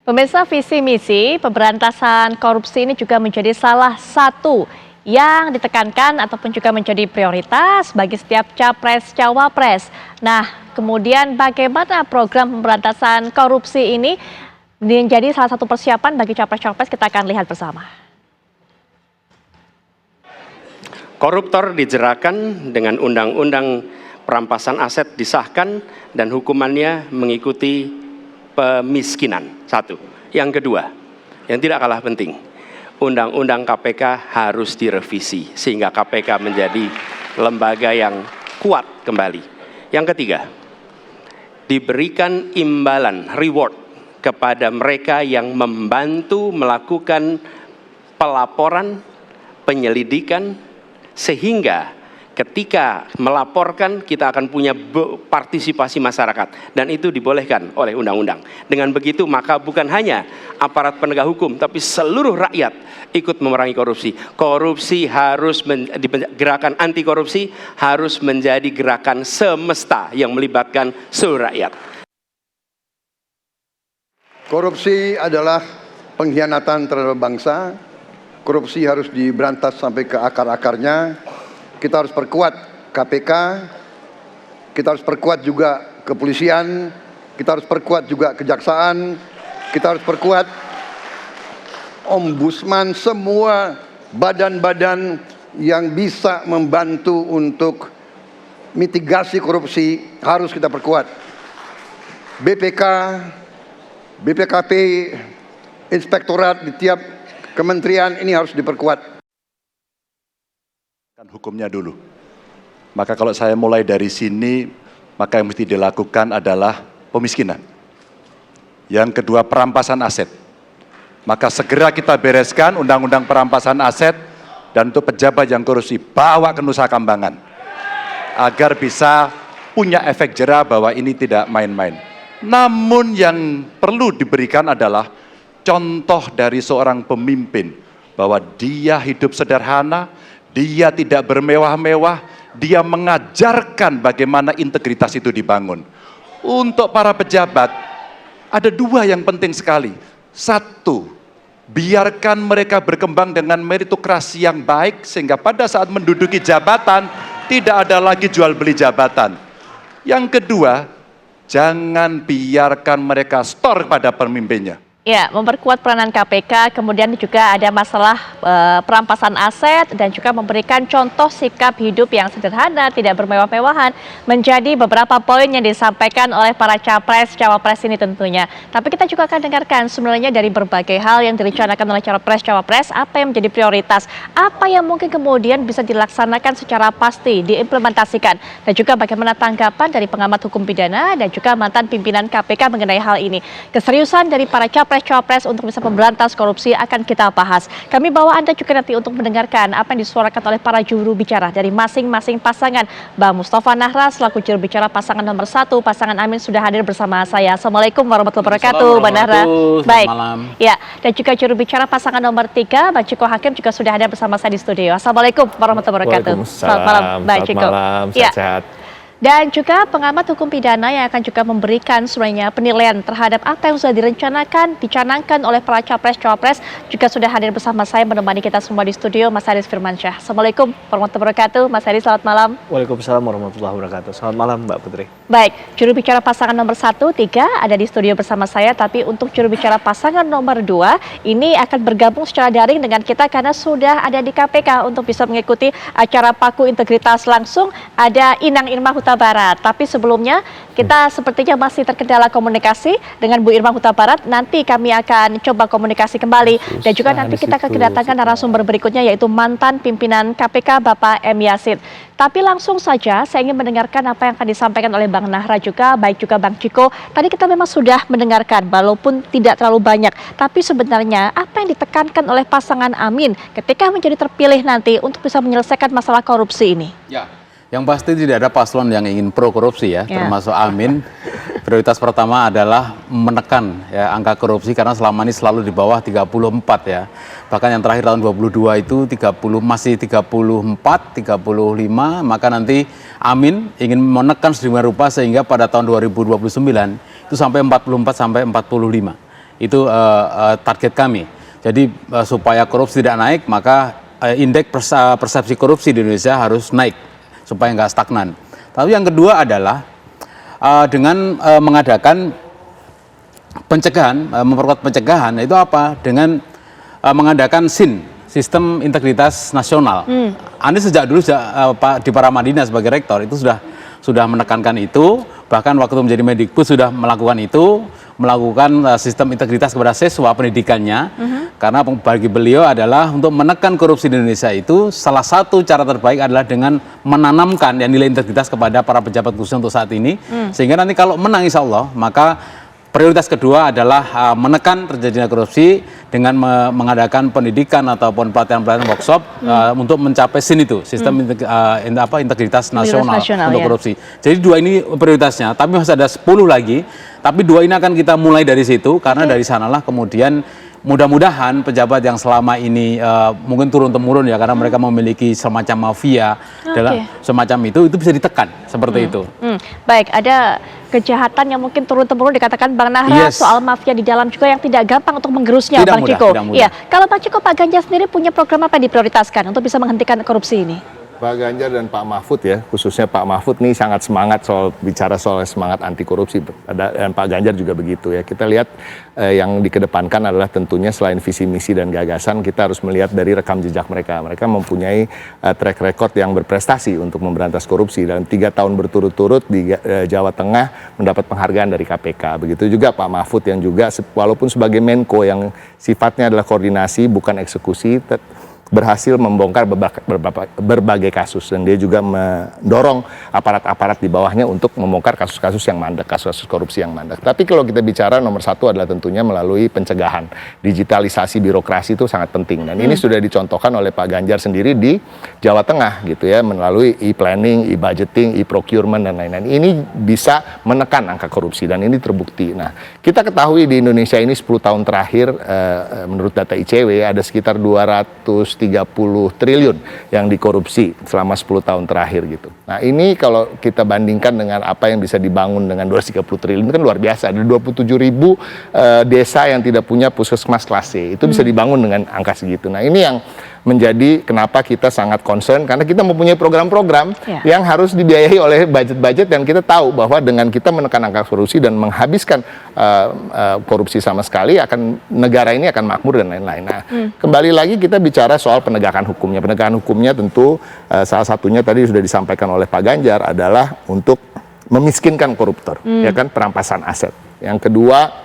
Pemirsa, visi misi pemberantasan korupsi ini juga menjadi salah satu yang ditekankan ataupun juga menjadi prioritas bagi setiap capres-cawapres. Nah, kemudian bagaimana program pemberantasan korupsi ini menjadi salah satu persiapan bagi capres-cawapres, kita akan lihat bersama. Koruptor dijeratkan dengan undang-undang perampasan aset disahkan dan hukumannya mengikuti pemiskinan. Satu. Yang kedua, yang tidak kalah penting, undang-undang KPK harus direvisi sehingga KPK menjadi lembaga yang kuat kembali. Yang ketiga, diberikan imbalan, reward kepada mereka yang membantu melakukan pelaporan, penyelidikan, sehingga ketika melaporkan kita akan punya partisipasi masyarakat dan itu dibolehkan oleh undang-undang. Dengan begitu maka bukan hanya aparat penegak hukum tapi seluruh rakyat ikut memerangi korupsi. Korupsi harus gerakan anti korupsi harus menjadi gerakan semesta yang melibatkan seluruh rakyat. Korupsi adalah pengkhianatan terhadap bangsa. Korupsi harus diberantas sampai ke akar-akarnya. Kita harus perkuat KPK, kita harus perkuat juga kepolisian, kita harus perkuat juga kejaksaan, kita harus perkuat ombudsman, semua badan-badan yang bisa membantu untuk mitigasi korupsi harus kita perkuat. BPK, BPKP, inspektorat di tiap kementerian ini harus diperkuat. Hukumnya dulu. Maka kalau saya mulai dari sini, maka yang mesti dilakukan adalah pemiskinan. Yang kedua, perampasan aset. Maka segera kita bereskan undang-undang perampasan aset dan untuk pejabat yang korupsi bawa ke Nusa Kambangan agar bisa punya efek jera bahwa ini tidak main-main. Namun yang perlu diberikan adalah contoh dari seorang pemimpin bahwa dia hidup sederhana, dia tidak bermewah-mewah, dia mengajarkan bagaimana integritas itu dibangun. Untuk para pejabat, ada dua yang penting sekali. Satu, biarkan mereka berkembang dengan meritokrasi yang baik, sehingga pada saat menduduki jabatan, tidak ada lagi jual beli jabatan. Yang kedua, jangan biarkan mereka store pada pemimpinnya. Ya, memperkuat peranan KPK, kemudian juga ada masalah perampasan aset dan juga memberikan contoh sikap hidup yang sederhana, tidak bermewah-mewahan, menjadi beberapa poin yang disampaikan oleh para capres-cawapres ini tentunya. Tapi kita juga akan dengarkan sebenarnya dari berbagai hal yang direncanakan oleh capres-cawapres, apa yang menjadi prioritas, apa yang mungkin kemudian bisa dilaksanakan secara pasti, diimplementasikan, dan juga bagaimana tanggapan dari pengamat hukum pidana dan juga mantan pimpinan KPK mengenai hal ini. Keseriusan dari para capres untuk bisa memberantas korupsi akan kita bahas. Kami bawa Anda juga nanti untuk mendengarkan apa yang disuarakan oleh para juru bicara dari masing-masing pasangan. Bang Mustafa Nahra selaku juru bicara pasangan nomor 1, pasangan Amin sudah hadir bersama saya. Assalamualaikum warahmatullahi wabarakatuh, Bang Nahra. Baik. Malam. Ya, dan juga juru bicara pasangan nomor 3, Bang Ciko Hakim juga sudah ada bersama saya di studio. Assalamualaikum warahmatullahi wabarakatuh. Selamat malam, Bang Ciko. Selamat malam, sehat-sehat. Dan juga pengamat hukum pidana yang akan juga memberikan sebenarnya penilaian terhadap apa yang sudah direncanakan, dicanangkan oleh para capres-cawapres, juga sudah hadir bersama saya menemani kita semua di studio, Mas Haris Firmansyah. Assalamualaikum warahmatullahi wabarakatuh, Mas Haris, selamat malam. Waalaikumsalam warahmatullahi wabarakatuh. Selamat malam, Mbak Putri. Baik, juru bicara pasangan nomor 1, 3 ada di studio bersama saya, tapi untuk juru bicara pasangan nomor 2 ini akan bergabung secara daring dengan kita karena sudah ada di KPK untuk bisa mengikuti acara Paku Integritas langsung, ada Inang Irma Huta Barat. Tapi sebelumnya kita sepertinya masih terkendala komunikasi dengan Bu Irma Huta Barat. Nanti kami akan coba komunikasi kembali dan juga nanti kita akan kedatangan narasumber berikutnya yaitu mantan pimpinan KPK Bapak M. Yasin. Tapi langsung saja saya ingin mendengarkan apa yang akan disampaikan oleh Bang Nahra juga, baik juga Bang Ciko. Tadi kita memang sudah mendengarkan walaupun tidak terlalu banyak, tapi sebenarnya apa yang ditekankan oleh pasangan Amin ketika menjadi terpilih nanti untuk bisa menyelesaikan masalah korupsi ini? Ya, yang pasti tidak ada paslon yang ingin pro korupsi ya, termasuk Amin. Prioritas pertama adalah menekan ya angka korupsi karena selama ini selalu di bawah 34 ya. Bahkan yang terakhir tahun 22 itu masih 34, 35, maka nanti Amin ingin menekan sedemikian rupa sehingga pada tahun 2029 itu sampai 44 sampai 45. Itu target kami. Jadi supaya korupsi tidak naik, maka indeks persepsi korupsi di Indonesia harus naik supaya nggak stagnan. Tapi yang kedua adalah dengan mengadakan pencegahan, memperkuat pencegahan, itu apa? Dengan mengadakan SIN, Sistem Integritas Nasional. Anies sejak dulu di Paramadina sebagai rektor itu sudah menekankan itu, bahkan waktu menjadi Mendikbud sudah melakukan itu, melakukan sistem integritas kepada siswa pendidikannya, karena bagi beliau adalah untuk menekan korupsi di Indonesia itu salah satu cara terbaik adalah dengan menanamkan nilai integritas kepada para pejabat khususnya untuk saat ini, sehingga nanti kalau menang insya Allah, maka prioritas kedua adalah menekan terjadinya korupsi dengan mengadakan pendidikan ataupun pelatihan-pelatihan workshop untuk mencapai SIN itu, sistem integritas nasional untuk korupsi. Jadi dua ini prioritasnya, tapi masih ada 10 lagi, tapi dua ini akan kita mulai dari situ, karena dari sanalah kemudian mudah-mudahan pejabat yang selama ini mungkin turun-temurun ya, karena mereka memiliki semacam mafia, semacam itu bisa ditekan seperti itu. Baik, ada kejahatan yang mungkin turun-temurun dikatakan Bang Nahra, soal mafia di dalam juga yang tidak gampang untuk menggerusnya, Bang Ciko. Iya, kalau Bang Ciko, Pak Ganjar sendiri punya program apa yang diprioritaskan untuk bisa menghentikan korupsi ini? Pak Ganjar dan Pak Mahfud ya, khususnya Pak Mahfud nih sangat semangat bicara soal semangat anti korupsi, dan Pak Ganjar juga begitu ya. Kita lihat yang dikedepankan adalah tentunya selain visi misi dan gagasan, kita harus melihat dari rekam jejak mereka. Mereka mempunyai track record yang berprestasi untuk memberantas korupsi. Dalam 3 tahun berturut-turut di Jawa Tengah mendapat penghargaan dari KPK. Begitu juga Pak Mahfud yang juga walaupun sebagai Menko yang sifatnya adalah koordinasi bukan eksekusi, berhasil membongkar berbagai kasus, dan dia juga mendorong aparat-aparat di bawahnya untuk membongkar kasus-kasus yang mandek, kasus-kasus korupsi yang mandek. Tapi kalau kita bicara nomor satu adalah tentunya melalui pencegahan. Digitalisasi birokrasi itu sangat penting, dan ini sudah dicontohkan oleh Pak Ganjar sendiri di Jawa Tengah gitu ya, melalui e-planning, e-budgeting, e-procurement dan lain-lain. Ini bisa menekan angka korupsi dan ini terbukti. Nah, kita ketahui di Indonesia ini 10 tahun terakhir menurut data ICW ada sekitar 230 triliun yang dikorupsi selama 10 tahun terakhir gitu. Nah, ini kalau kita bandingkan dengan apa yang bisa dibangun dengan 230 triliun kan luar biasa. Ada 27.000 desa yang tidak punya puskesmas kelas C. Itu bisa dibangun dengan angka segitu. Nah, ini yang menjadi kenapa kita sangat concern, karena kita mempunyai program-program yang harus dibiayai oleh budget-budget, dan kita tahu bahwa dengan kita menekan angka korupsi dan menghabiskan korupsi sama sekali, negara ini akan makmur dan lain-lain. Nah, kembali lagi kita bicara soal penegakan hukumnya. Penegakan hukumnya tentu salah satunya tadi sudah disampaikan oleh Pak Ganjar adalah untuk memiskinkan koruptor, ya kan, perampasan aset. Yang kedua,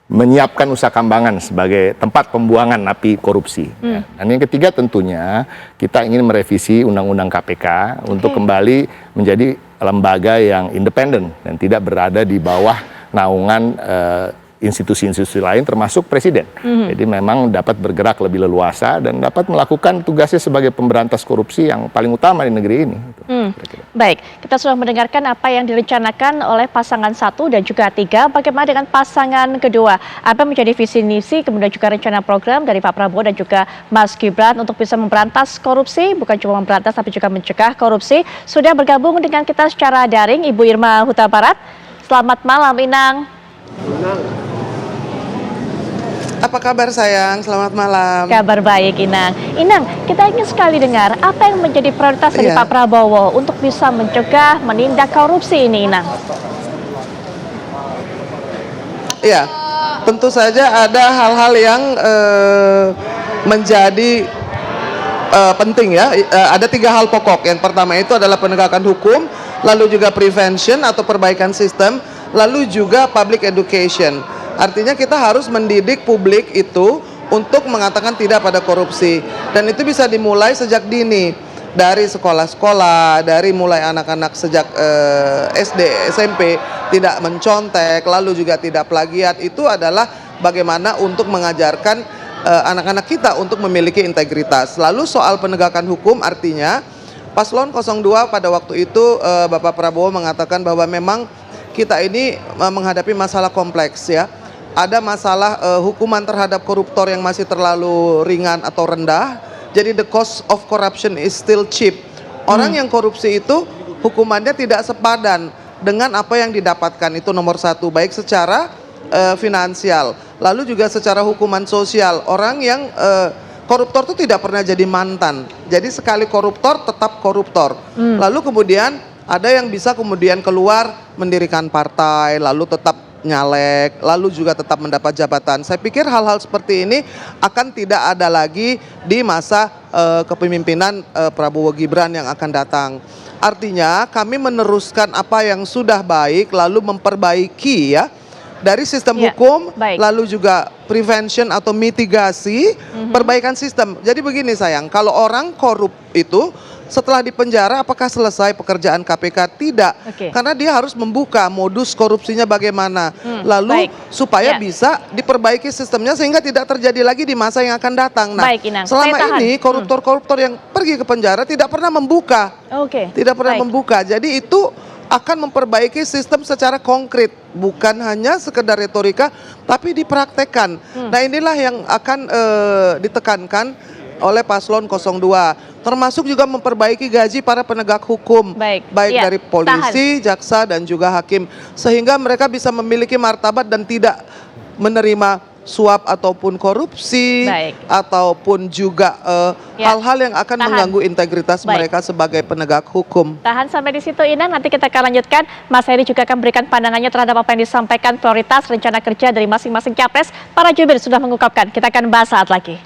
menyiapkan Nusa Kambangan sebagai tempat pembuangan napi korupsi. Dan yang ketiga tentunya kita ingin merevisi Undang-Undang KPK untuk kembali menjadi lembaga yang independen dan tidak berada di bawah naungan institusi-institusi lain termasuk presiden. Jadi memang dapat bergerak lebih leluasa dan dapat melakukan tugasnya sebagai pemberantas korupsi yang paling utama di negeri ini. Baik, kita sudah mendengarkan apa yang direncanakan oleh pasangan 1 dan juga 3. Bagaimana dengan pasangan kedua? Apa menjadi visi misi, kemudian juga rencana program dari Pak Prabowo dan juga Mas Gibran untuk bisa memberantas korupsi, bukan cuma memberantas tapi juga mencegah korupsi. Sudah bergabung dengan kita secara daring Ibu Irma Huta Barat. Selamat malam, Inang. Apa kabar sayang? Selamat malam. Kabar baik, Inang. Inang, kita ingin sekali dengar apa yang menjadi prioritas dari Pak Prabowo untuk bisa mencegah, menindak korupsi ini, Inang. Iya, tentu saja ada hal-hal yang menjadi penting ya. Ada 3 hal pokok. Yang pertama itu adalah penegakan hukum, lalu juga prevention atau perbaikan sistem, lalu juga public education. Artinya kita harus mendidik publik itu untuk mengatakan tidak pada korupsi. Dan itu bisa dimulai sejak dini. Dari sekolah-sekolah, dari mulai anak-anak sejak SD, SMP, tidak mencontek, lalu juga tidak plagiat. Itu adalah bagaimana untuk mengajarkan anak-anak kita untuk memiliki integritas. Lalu soal penegakan hukum artinya, Paslon 02 pada waktu itu Bapak Prabowo mengatakan bahwa memang kita ini menghadapi masalah kompleks ya. Ada masalah hukuman terhadap koruptor yang masih terlalu ringan atau rendah. Jadi the cost of corruption is still cheap. Orang yang korupsi itu hukumannya tidak sepadan dengan apa yang didapatkan. Itu nomor 1, baik secara finansial, lalu juga secara hukuman sosial. Orang yang koruptor itu tidak pernah jadi mantan. Jadi sekali koruptor tetap koruptor. Lalu kemudian ada yang bisa kemudian keluar mendirikan partai, lalu tetap nyalek, lalu juga tetap mendapat jabatan. Saya pikir hal-hal seperti ini akan tidak ada lagi di masa kepemimpinan Prabowo Gibran yang akan datang. Artinya kami meneruskan apa yang sudah baik lalu memperbaiki ya dari sistem hukum, lalu juga prevention atau mitigasi, perbaikan sistem. Jadi begini sayang, kalau orang korup itu setelah dipenjara apakah selesai pekerjaan KPK? Tidak, karena dia harus membuka modus korupsinya bagaimana, lalu supaya bisa diperbaiki sistemnya sehingga tidak terjadi lagi di masa yang akan datang. Nah, selama ini koruptor-koruptor yang pergi ke penjara tidak pernah membuka, tidak pernah membuka. Jadi itu akan memperbaiki sistem secara konkret, bukan hanya sekedar retorika, tapi dipraktekkan. Nah inilah yang akan ditekankan oleh paslon 02, termasuk juga memperbaiki gaji para penegak hukum, baik dari polisi, jaksa, dan juga hakim, sehingga mereka bisa memiliki martabat dan tidak menerima suap ataupun korupsi, ataupun juga hal-hal yang akan mengganggu integritas mereka sebagai penegak hukum. Tahan sampai di situ Inang, nanti kita akan lanjutkan. Mas Heri juga akan berikan pandangannya terhadap apa yang disampaikan prioritas rencana kerja dari masing-masing capres. Para jubir sudah mengungkapkan, kita akan bahas saat lagi.